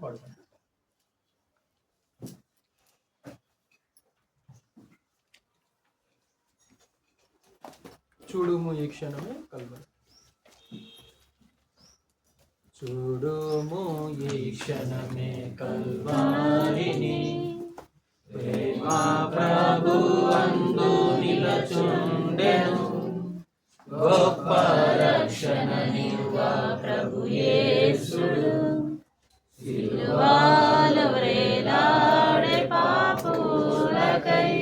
పాడుతాను. చూడుము ఈ క్షణమే కల్వరి, చూడుము ఈ క్షణమే కల్వారిని, ప్రేమ ప్రభు అందు నిలచుండెను, గొప్ప రక్షణ నివ్వ ప్రభు యేసుడు, సిలువలో వ్రేలాడే పాపులకై,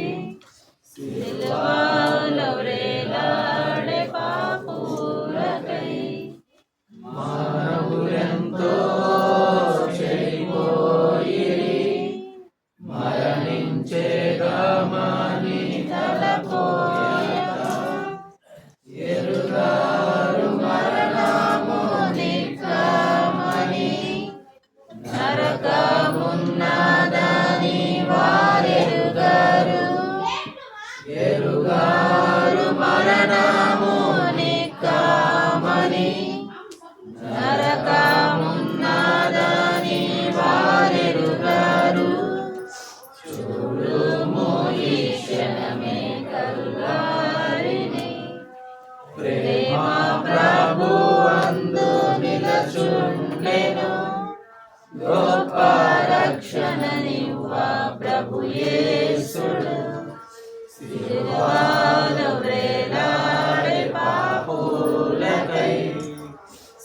సిలువలో వ్రేలాడే పాపులకై, మానవులెంతో చెడిపోయిరి, మరణించేగా మాని తలపోయగా, ఎరుగారు మరణము నిక్కమని, నరకమున్నదని వారెరుగరు, ఎరుగారు మరణము నిక్కమని, నరకమున్నదని వారెరుగరు, చూడుము ఈ క్షణమే కల్వారిని, ప్రేమ ప్రభు అందు నిలచుండెను, గొప్ప రక్షణ నివ్వ ప్రభు యేసుడు, సిలువలో వ్రేలాడే పాపులకై,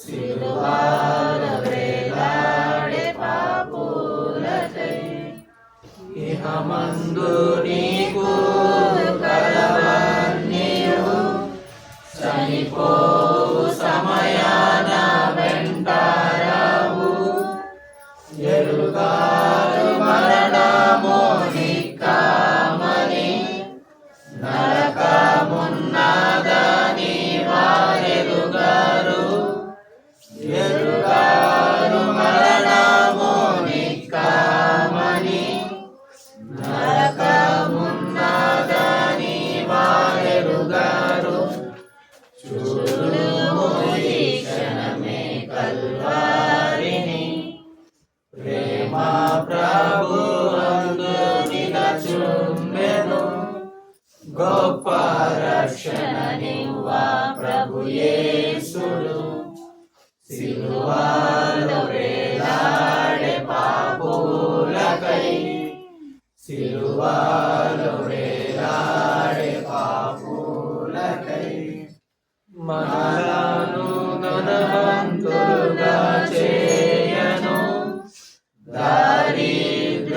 సిలువలో వ్రేలాడే పాపులకై, ఇహమందు నీకు కలవన్నీయు, చనిపోవు సమయాన వెంటారావు, ఎరుగారు మరణము నిక్కమని, నరకమున్నదని వారెరుగరు, ఎరుగారు మరణము నిక్కమని, నరకమున్నదని వారెరుగరు, చూడుము ఈ క్షణమే కల్వారిని, ప్రేమ ప్రభు అందు నిలచుండెను, గొప్ప రక్షణ నివ్వ ప్రభు యేసుడు, సిలువలో వ్రేలాడే పాపులకై, సిలువలో వ్రేలాడే పాపులకై, మనలను ధనవంతులుగా చేయను,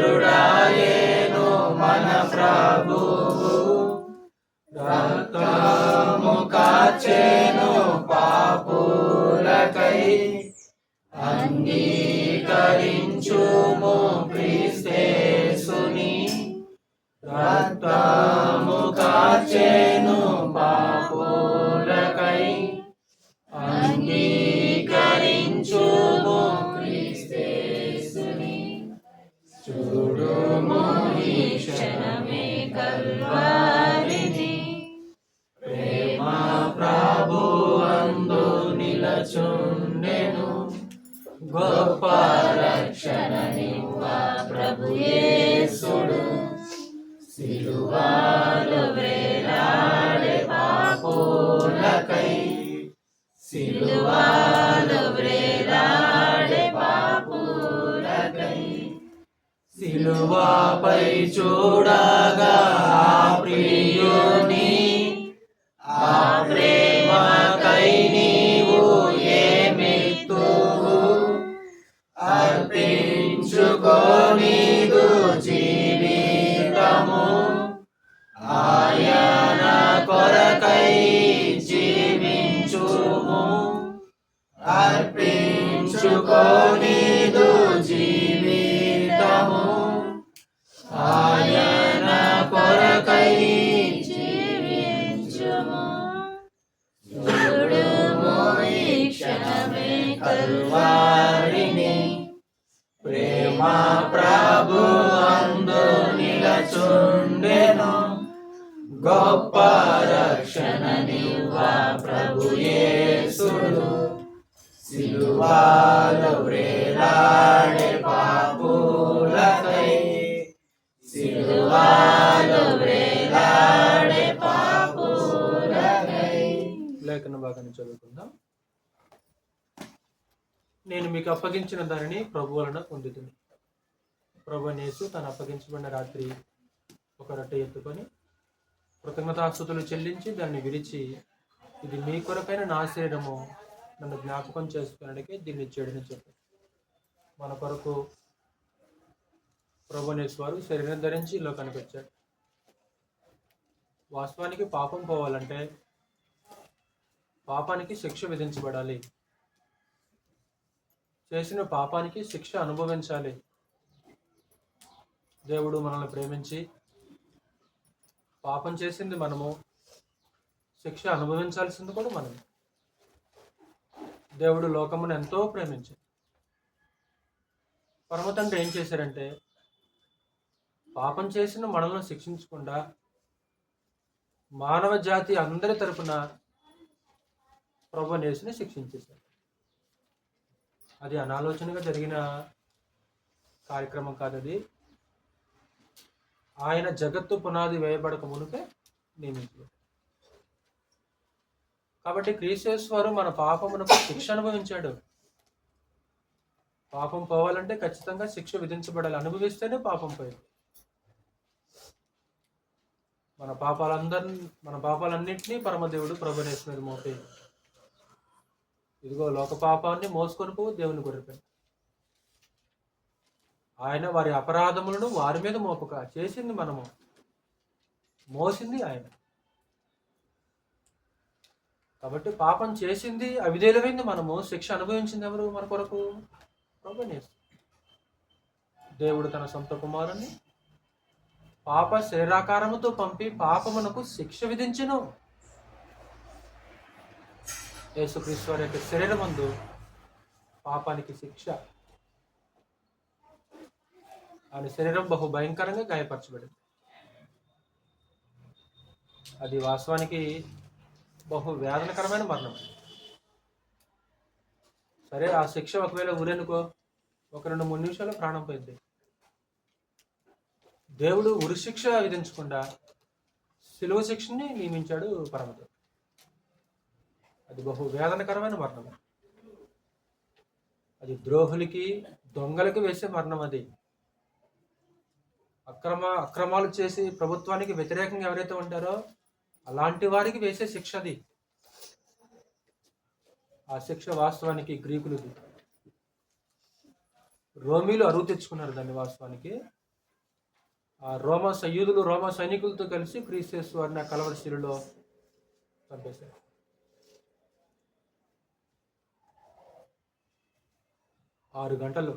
దరిద్రుడాయేను మన ప్రభువు, రక్తము కార్చెను పాపులకై, అంగీకరించుము క్రీస్తేసుని, రక్తము కార్చెను పాపులకై, అంగీకరించుము క్రీస్తేసుని, చూడుము ఈ క్షణమే కల్వారిని, ప్రేమ ప్రభు అందు నిలచుండెను, గొప్ప రక్షణ నివ్వ ప్రభు యేసుడు, సిలువలో వ్రేలాడే పాపులకై, సిలువలో వ్రేలాడే పాపులకై, సిలువపై చూడగా ప్రియుని, ఆ ప్రేమకై నీవు ఏమిత్తువు, అర్పించుకోనీదు జీవితము, ఆయన కొరకై జీవించుము, అర్పించుకోనీదు జీవితము, ఆయన కొరకై జీవించుము, చూడుము ఈ క్షణమే కల్వారిని, ప్రేమ ప్రభు అందు నిలచుండెను, గొప్ప రక్షణ నివ్వ ప్రభు యేసుడు, సిలువలో వ్రేలాడే మీకు అప్పగించిన దానిని ప్రభు వలన పొందుతుంది. ప్రభు యేసు తను అప్పగించబడిన రాత్రి ఒక రొట్టె ఎత్తుకొని కృతజ్ఞతాస్తుతులు చెల్లించి దాన్ని విరిచి, ఇది మీ కొరకైన నా శరీరము, నన్ను జ్ఞాపకం చేసుకోవడానికి దీన్ని ఇచ్చాడని చెప్పారు. మన కొరకు ప్రభు యేసు వారు శరీరం ధరించి లోకానికి వచ్చాడు. వాస్తవానికి పాపం పోవాలంటే పాపానికి శిక్ష విధించబడాలి. చేసిన పాపానికి శిక్ష అనుభవించాలి. దేవుడు మనల్ని ప్రేమించి పాపం చేసింది మనము, శిక్ష అనుభవించాల్సింది కూడా మనం. దేవుడు లోకమును ఎంతో ప్రేమించాడు. పరమ తండ్రి ఏం చేశారంటే పాపం చేసిన మనల్ని శిక్షించకుండా మానవ జాతి అందరి తరపున ప్రభు యేసుని శిక్షించేశారు. అది అనాలోచనగా జరిగిన కార్యక్రమం కాదది. ఆయన జగత్తు పునాది వేయబడక మునిపే నియమించారు. కాబట్టి క్రీస్తు వారు మన పాపమునకు శిక్ష అనుభవించాడు. పాపం పోవాలంటే ఖచ్చితంగా శిక్ష విధించబడాలి. అనుభవిస్తేనే పాపం పోయింది. మన పాపాలన్నింటినీ పరమదేవుడు ప్రభు యేసు మీద మోపే, ఇదిగో లోక పాపాన్ని మోసుకొని పో దేవుని గొర్రెపిల్ల. ఆయన వారి అపరాధములను వారి మీద మోపక చేసింది మనము, మోసింది ఆయన. కాబట్టి పాపం చేసింది అవిధేయులమైంది మనము, శిక్ష అనుభవించింది ఎవరు మన కొరకు? ప్రభు యేసు. దేవుడు తన సొంత కుమారుని పాప శరీరాకారముతో పంపి పాపమునకు శిక్ష విధించెను. యేసుక్రీస్తు వారి యొక్క శరీరమందు పాపానికి శిక్ష. ఆయన శరీరం బహు భయంకరంగా గాయపరచబడింది. అది వాస్తవానికి బహు వేదనకరమైన మరణం. సరే, ఆ శిక్ష ఒకవేళ ఊరేనుకో, ఒక 2-3 నిమిషాల్లో ప్రాణం పోయింది. దేవుడు ఉరి శిక్ష విధించకుండా శిలువ శిక్షని నియమించాడు పరమదేవుడు. అది బహు వేదనకరమైన మరణం. అది ద్రోహులకి, దొంగలకి వేసే మరణం. అది అక్రమాలు చేసి ప్రభుత్వానికి వ్యతిరేకంగా ఎవరైతే ఉంటారో అలాంటి వారికి వేసే శిక్ష అది. ఆ శిక్ష వాస్తవానికి గ్రీకులది. రోమీలు అరువు తెచ్చుకున్నారు దాన్ని. వాస్తవానికి ఆ రోమా సైనికులతో కలిసి క్రీస్తు వారిని కలవరి శిలువలో చంపేశారు. ఆరు గంటలు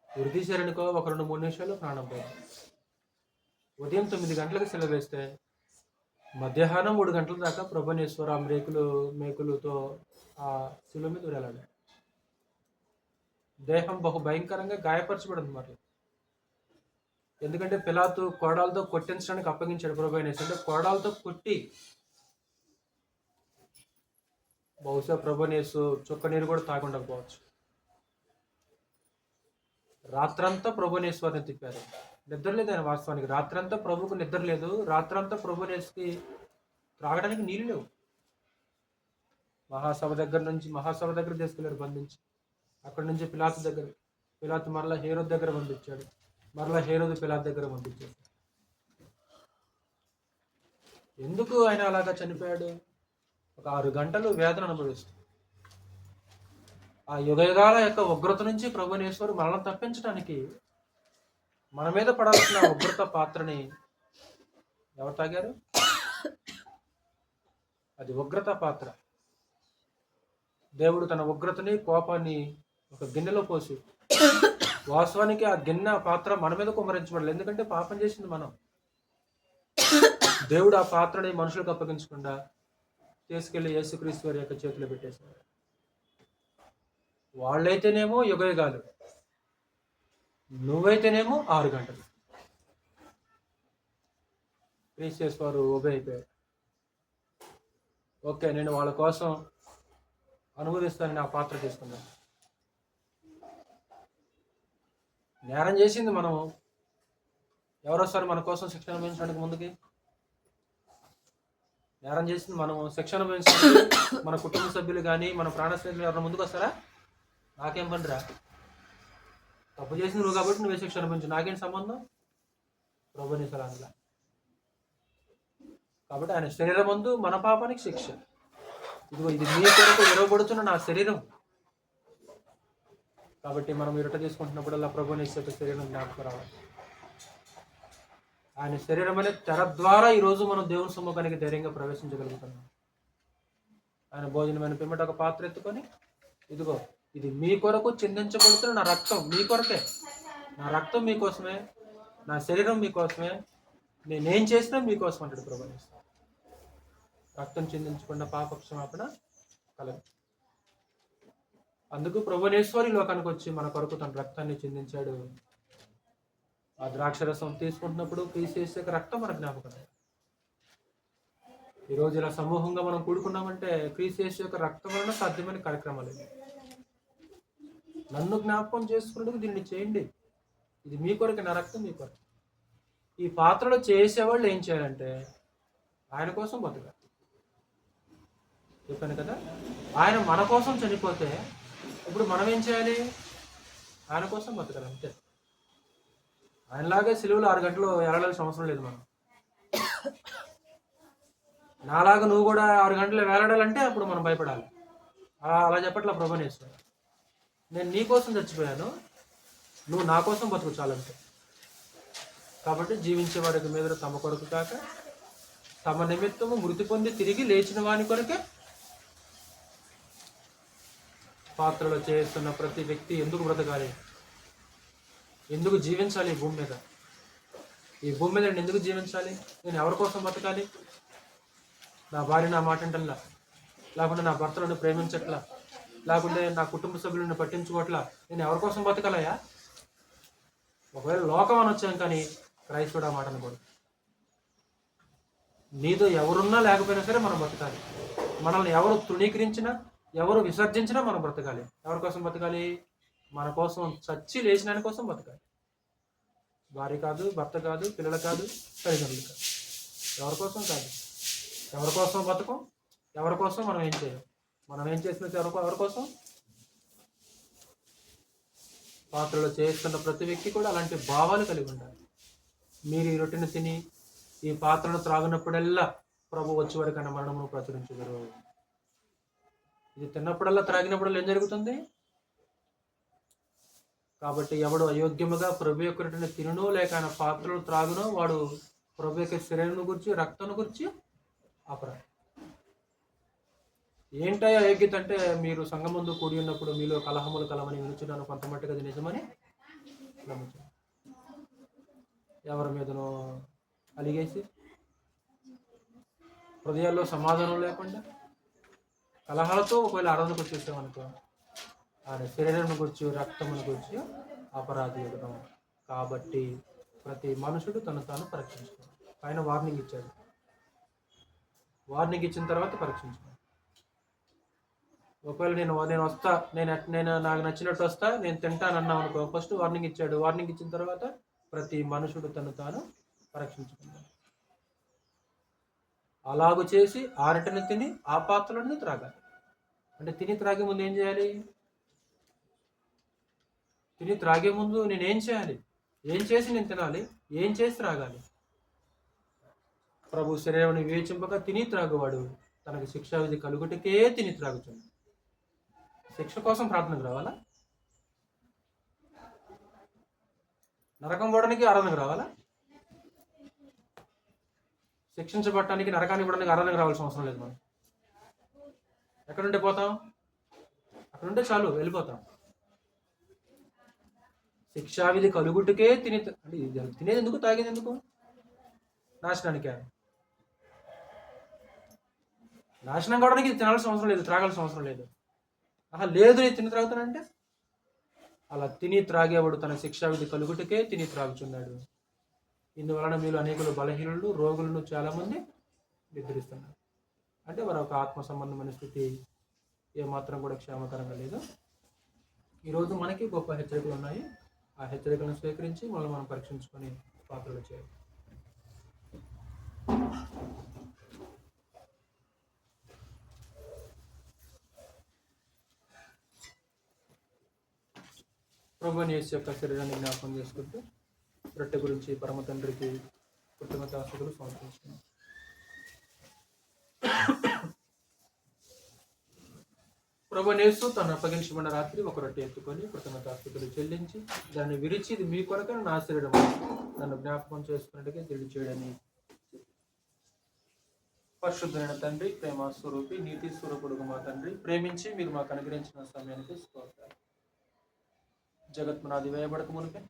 ఉరి తీశారనుకో, ఒక 2-3 నిమిషాలు ప్రాణం పోయింది. ఉదయం 9 గంటలకు సెలవు వేస్తే మధ్యాహ్నం 3 గంటల దాకా ప్రభు యేసు వారు మేకులతో ఆ శిలువ మీద వెళ్ళాడు. దేహం బహు భయంకరంగా గాయపరచబడింది. మరి ఎందుకంటే పిలాతు కోడాలతో కొట్టించడానికి అప్పగించాడు ప్రభు యేసు. అంటే కోడాలతో కొట్టి, బహుశా ప్రభు యేసు చుక్క నీరు కూడా తాగుండకపోవచ్చు. రాత్రంతా ప్రభు యేసు వారిని తిప్పారు. నిద్ర లేదు ఆయన. వాస్తవానికి రాత్రంతా ప్రభుకు నిద్ర లేదు. రాత్రంతా ప్రభు యేసుకి త్రాగడానికి నీళ్ళు లేవు. మహాసభ దగ్గర తీసుకెళ్లారు బంధించి. అక్కడి నుంచి పిలాతు మరలా హేరోదు దగ్గర పంపించాడు. మరలా హేరోదు పిలాతు దగ్గర పంపించాడు. ఎందుకు ఆయన అలాగా చనిపోయాడు? ఒక 6 గంటలు వేదన అనుభవిస్తూ ఆ యుగయుగాల యొక్క ఉగ్రత నుంచి ప్రభు యేసు వారు మరణం తప్పించడానికి మన మీద పడాల్సిన ఉగ్రత పాత్రని ఎవరు తాగారు? అది ఉగ్రత పాత్ర. దేవుడు తన ఉగ్రతని, కోపాన్ని ఒక గిన్నెలో పోసి, వాస్తవానికి ఆ గిన్నె పాత్ర మన మీద కుమ్మరించబడాలి. ఎందుకంటే పాపం చేసింది మనం. దేవుడు ఆ పాత్రని మనుషులకు అప్పగించకుండా తీసుకెళ్లి యేసుక్రీస్తు వారి యొక్క చేతిలో పెట్టేశారు. వాళ్ళైతేనేమో యుగయుగాలు, నువ్వైతేనేమో 6 గంటలు. క్రీస్తు వారు ఒబే అయిపోయారు. ఓకే, నేను వాళ్ళ కోసం అనుభవిస్తానని ఆ పాత్ర తీసుకున్నాను. నేరం చేసింది మనము. ఎవరొస్తారు మన కోసం శిక్షణ అనుభవించడానికి ముందుకి? నేరం చేసింది మనం, శిక్ష అనుభవించినప్పుడు మన కుటుంబ సభ్యులు కానీ మన ప్రాణ స్నేహితులు ఎవరైనా ముందుకు వస్తారా? నాకేం పనిరా, తప్పు చేసింది నువ్వు కాబట్టి నువ్వే శిక్ష అనుభవించు, నాకేం సంబంధం? ప్రభుని సలాంగా. కాబట్టి ఆయన శరీరం ముందు మన పాపానికి శిక్ష. ఇదిగో ఇది మీ కొరకు విరవబడుతున్న నా శరీరం. కాబట్టి మనం ఇరట తీసుకుంటున్నప్పుడల్లా ప్రభుని శరీరం జ్ఞాపకం రావాలి. ఆయన శరీరం అనే తెర ద్వారా ఈరోజు మనం దేవుని సమ్ముఖానికి ధైర్యంగా ప్రవేశించగలుగుతున్నాం. ఆయన భోజనమైన పిమ్మట ఒక పాత్ర ఎత్తుకొని, ఇదిగో ఇది మీ కొరకు చిందించబడుతున్న నా రక్తం, మీ కొరకే. నా రక్తం మీకోసమే, నా శరీరం మీకోసమే, నేనేం చేసినా మీకోసం అంటాడు ప్రభుని. రక్తం చిందించకుండా పాప క్షమాపణ కలదు. అందుకు ప్రభునేశ్వరి లోకానికి వచ్చి మన కొరకు తన రక్తాన్ని చిందించాడు. ఆ ద్రాక్షరసం తీసుకుంటున్నప్పుడు క్రీస్తు యొక్క రక్తం మన జ్ఞాపకం. ఈరోజు ఇలా సమూహంగా మనం కూడుకున్నామంటే క్రీస్తు యొక్క రక్తం వలన సాధ్యమైన కార్యక్రమాలు. నన్ను జ్ఞాపకం చేసుకున్నట్టుగా దీన్ని చేయండి, ఇది మీ కొరకు, నా రక్తం మీ కొరకు. ఈ పాత్రలో చేసేవాళ్ళు ఏం చేయాలంటే ఆయన కోసం బతకాలి. చెప్పాను కదా, ఆయన మన కోసం చనిపోతే ఇప్పుడు మనం ఏం చేయాలి? ఆయన కోసం బతకాలి అంతే. ఆయనలాగే సిలువలో 6 గంటలు వేలాడాల్సిన అవసరం లేదు. మనం నాలాగా నువ్వు కూడా 6 గంటలు వేలాడాలంటే అప్పుడు మనం భయపడాలి. అలా చెప్పట్లా ప్రభునేశ్వరుడు. నేను నీ కోసం చచ్చిపోయాను, నువ్వు నా కోసం బతుకు చాలంటే. కాబట్టి జీవించే వారికి మీద తమ కొరకు కాక తమ నిమిత్తము మృతి పొంది తిరిగి లేచిన వాని కొరకే పాత్రలో చేస్తున్న ప్రతి వ్యక్తి ఎందుకు బ్రతకాలి, ఎందుకు జీవించాలి? ఈ భూమి మీద నేను ఎందుకు జీవించాలి? నేను ఎవరి కోసం బతకాలి? నా భార్య నా మాట అంటల్లా, లేకుంటే నా భర్తలను ప్రేమించట్లా, లేకుంటే నా కుటుంబ సభ్యులను పట్టించుకోవట్లా, నేను ఎవరి కోసం బతకాలయ్యా? ఒకవేళ లోకం అని వచ్చాం కానీ క్రైస్తవుడు ఆ మాట అనుకోడు. నీతో ఎవరున్నా లేకపోయినా సరే మనం బతకాలి. మనల్ని ఎవరు తృణీకరించినా, ఎవరు విసర్జించినా మనం బ్రతకాలి. ఎవరి కోసం బతకాలి? మన కోసం చచ్చి లేచిన కోసం బతకాలి. భార్య కాదు, భర్త కాదు, పిల్లలు కాదు, తల్లిదండ్రులు కాదు, ఎవరి కోసం కాదు. ఎవరి కోసం బతకం, ఎవరి కోసం మనం ఏం చేయం. మనం ఏం చేసిన ఎవరి కోసం? పాత్రలో చేస్తున్న ప్రతి వ్యక్తి కూడా అలాంటి భావాలు కలిగి ఉండాలి. మీరు ఈ రొట్టెను తిని ఈ పాత్రను త్రాగినప్పుడల్లా ప్రభు వచ్చే వరకైనా మరణమును ప్రచురించగలరు. ఇది తిన్నప్పుడల్లా త్రాగినప్పుడల్లా ఏం జరుగుతుంది? కాబట్టి ఎవడు అయోగ్యముగా ప్రభు యొక్క రొట్టెను తినునో లేక ఆయన పాత్రలు త్రాగునో వాడు ప్రభు యొక్క శరీరం గురించి, రక్తం గురించి అపరాధి. ఏంటయ్యా అయోగ్యత అంటే, మీరు సంఘం ముందు కూడి ఉన్నప్పుడు మీలో కలహములు కలమని వినుచున్నాను, కొంతమట్టుగా అది నిజమని నమ్ముతాను. ఎవరి మీదనో అలిగేసి హృదయాల్లో సమాధానం లేకుండా కలహాలతో ఒకవేళ ఆరాధనకు వచ్చేసామనుకో, ఆయన శరీరం గురించి, రక్తమును గురించి అపరాధి ఇవ్వడం. కాబట్టి ప్రతి మనుషుడు తను తాను పరీక్షించుకోవాలి. ఆయన వార్నింగ్ ఇచ్చాడు. వార్నింగ్ ఇచ్చిన తర్వాత పరీక్షించుకోవాలి. ఒకవేళ నేను వస్తా, నేను నాకు నచ్చినట్టు వస్తా, నేను తింటానన్నా అనుకో, ఫస్ట్ వార్నింగ్ ఇచ్చాడు. వార్నింగ్ ఇచ్చిన తర్వాత ప్రతి మనుషుడు తను తాను పరీక్షించుకున్నాడు. అలాగూ చేసి ఆ రొట్టెను తిని ఆ పాత్రలను త్రాగాలి. అంటే తిని త్రాగే ముందు ఏం చేయాలి? తిని త్రాగే ముందు నేనేం చేయాలి? ఏం చేసి నేను తినాలి? ఏం చేసి త్రాగాలి? ప్రభు శరీరాన్ని వివేచింపక తిని త్రాగువాడు తనకు శిక్షావిధి కలుగుటకే తిని త్రాగుతుంది. శిక్ష కోసం ప్రార్థనకు రావాలా? నరకం పోవడానికి ఆరాధనకు రావాలా? శిక్షించబడటానికి, నరకానికి పోవడానికి ఆరాధనకు రావాల్సిన అవసరం లేదు. మనం ఎక్కడుంటే పోతాం? అక్కడుంటే చాలు, వెళ్ళిపోతాం. శిక్షావిధి కలుగుటకే అంటే తినేది ఎందుకు, తాగేది ఎందుకు? నాశనానికే. నాశనం కావడానికి ఇది తినాల్సిన అవసరం లేదు, త్రాగాల్సిన అవసరం లేదు. లేదు నేను తిని త్రాగుతానంటే, అలా తిని త్రాగేవాడు తన శిక్షావిధి కలుగుటకే తిని త్రాగుచున్నాడు. ఇందువలన మీరు అనేకులు బలహీనులు, రోగులను చాలామంది నిద్రిస్తున్నారు. అంటే వారి ఒక ఆత్మ సంబంధమైన స్థితి ఏమాత్రం కూడా క్షేమకరంగా లేదు. ఈరోజు మనకి గొప్ప హెచ్చరికలు ఉన్నాయి. ఆ హెచ్చరికలను స్వీకరించి మనం పరీక్షించుకొని పాత్రలు చేయాలి. ప్రభువైన యేసు యొక్క శరీరాన్ని జ్ఞాపకం చేసుకుంటూ రొట్టె గురించి పరమ తండ్రికి కృతజ్ఞతాస్తుతులు సమర్పించుకున్నాం. ప్రభువైన యేసు తను అప్పగించబడిన రాత్రి ఒక రొట్టె ఎత్తుకొని కృతజ్ఞతాస్తుతులు చెల్లించి దాన్ని విరిచి, ఇది మీ కొరకే నా శరీరం, నన్ను జ్ఞాపకం చేసుకున్నట్టుగా తిరిగి చేయడని. పరిశుద్ధమైన తండ్రి, ప్రేమ స్వరూపి, నీతి స్వరూపుడుగు మా తండ్రి, ప్రేమించి మీరు మాకు అనుగ్రహించిన సమయానికి స్తోత్రాలు. జగత్మనాది వేయబడక మునిపే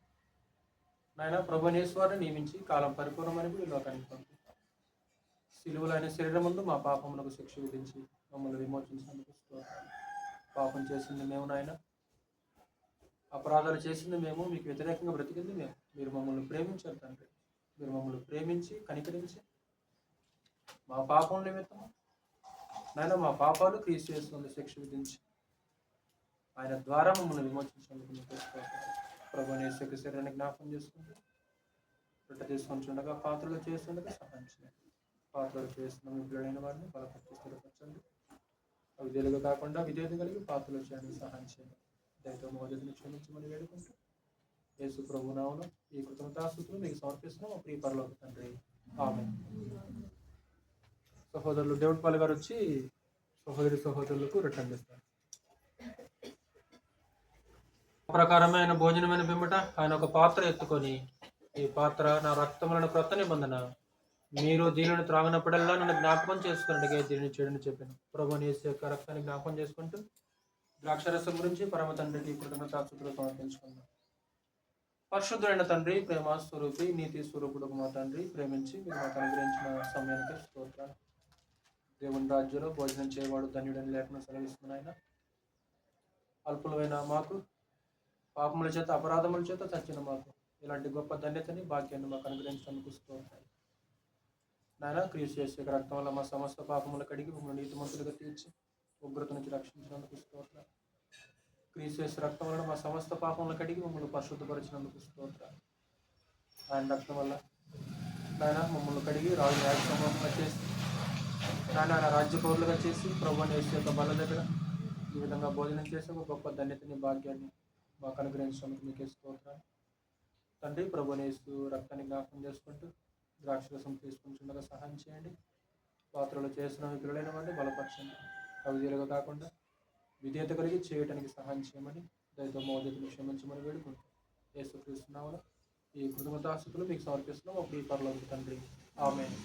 నాయన ప్రభువైన యేసు వారిని నియమించి కాలం పరిపూర్ణమని కూడా లోకానికి పంపిస్తాం. సిలువలైన శరీరముందు మా పాపములకు శిక్ష విధించి మమ్మల్ని విమోచించినందుకు స్తోత్రాలు. పాపం చేసింది మేము నాయన, అపరాధాలు చేసింది మేము, మీకు వ్యతిరేకంగా బ్రతికింది మేము. మీరు మమ్మల్ని ప్రేమించారు తండ్రి. మీరు మమ్మల్ని ప్రేమించి కనికరించి మా పాపం నిమిత్తము నాయన మా పాపాలు క్రీస్తు యేసు శిక్ష విధించి ఆయన ద్వారా మమ్మల్ని విమోచించినందుకు మీకు స్తోత్రాలు. ప్రభువైన యేసు యొక్క శరీరాన్ని జ్ఞాపకం చేసుకుంటూ రొట్టె తీసుకొని ఉండగా పాత్రలు చేస్తుండగా సహాయం చేయండి. పాత్రలు చేస్తున్న మీ పిల్లలైన వారిని బలపరిచి స్థిరపరచండి. అవిధేయులుగా కాకుండా విధేయత కలిగి పాత్రలు చేయడానికి సహాయం చేయండి. దయతో మొదటిని క్షమించమని వేడుకుంటూ యేసు ప్రభు నామమున ఈ కృతజ్ఞతాస్తుతులు మీకు సమర్పిస్తున్నాం మా ప్రియ పరలోక తండ్రి. ఆమేన్. సహోదరులు దేవుడిపాల్ గారు వచ్చి సహోదరులకు రిటర్న్ చేస్తారు. ప్రకారమే ఆయన భోజనమైన పిమ్మట ఆయన ఒక పాత్ర ఎత్తుకొని, ఈ పాత్ర నా రక్తములను క్రొత్త నిబంధన, మీరు దీనిని త్రాగినప్పుడల్లా నన్ను జ్ఞాపకం చేసుకున్నట్టుగా దీనిని చేయడని చెప్పాను. ప్రభువైన యేసు యొక్క రక్తాన్ని జ్ఞాపకం చేసుకుంటూ ద్రాక్షరసం గురించి పరమ తండ్రికి కృతజ్ఞతాస్తుతులు సమర్పించుకున్నాం. పరిశుద్ధుడైన తండ్రి, ప్రేమ స్వరూపి, నీతి స్వరూపుడు మా తండ్రి, ప్రేమించి మీరు మాకు అనుగ్రహించిన సమయానికి స్తోత్రాలు. దేవుని రాజ్యంలో భోజనం చేయవాడు ధన్యుడని లేఖనం సెలవిస్తున్న ఆయన, అల్పులమైన మాకు, పాపముల చేత అపరాధముల చేత చచ్చిన మాకు ఇలాంటి గొప్ప ధన్యతని భాగ్యాన్ని మాకు అనుగ్రహించడానికి స్తోత్రాలు. నాయన క్రీస్తు యేసు యొక్క రక్తం వల్ల మా సమస్త పాపములు కడిగి మమ్మల్ని నీతిమంతులుగా తీర్చి ఉగ్రత నుంచి రక్షించినందుకు స్తోత్రాలు. క్రీస్తు యేసు రక్తం వల్ల మా సమస్త పాపములు కడిగి మమ్మల్ని పరిశుద్ధపరిచినందుకు స్తోత్రాలు. ఆయన రక్తం వల్ల నాయన మమ్మల్ని కడిగి రాజు రాజ్యసమూహంగా చేసి నాయన రాజ్య పౌరులుగా చేసి ప్రభువైన యేసు యొక్క బల్ల దగ్గర ఈ విధంగా భోజనం చేసి ఒక గొప్ప ధన్యతని భాగ్యాన్ని మాకు అనుగ్రహించడానికి మీకే స్తోత్రాలు. తండ్రి, ప్రభువైన యేసు రక్తాన్ని జ్ఞాపకం చేసుకుంటూ ద్రాక్షరసం తీసుకుంటుండగా సహాయం చేయండి. పాత్రలు చేసిన పిల్లలైన వారిని బలపరచండి. అవిధేయులుగా కాకుండా విధేయత కలిగి చేయడానికి సహాయం చేయమని దయతో మోదతులు క్షమించమని వేడుకుంటాం. యేసుక్రీస్తు నామమున ఈ కృతజ్ఞతాస్తుతులు మీకు సమర్పిస్తున్నాం. ఒక ఈ పరలోక తండ్రి. ఆమేన్.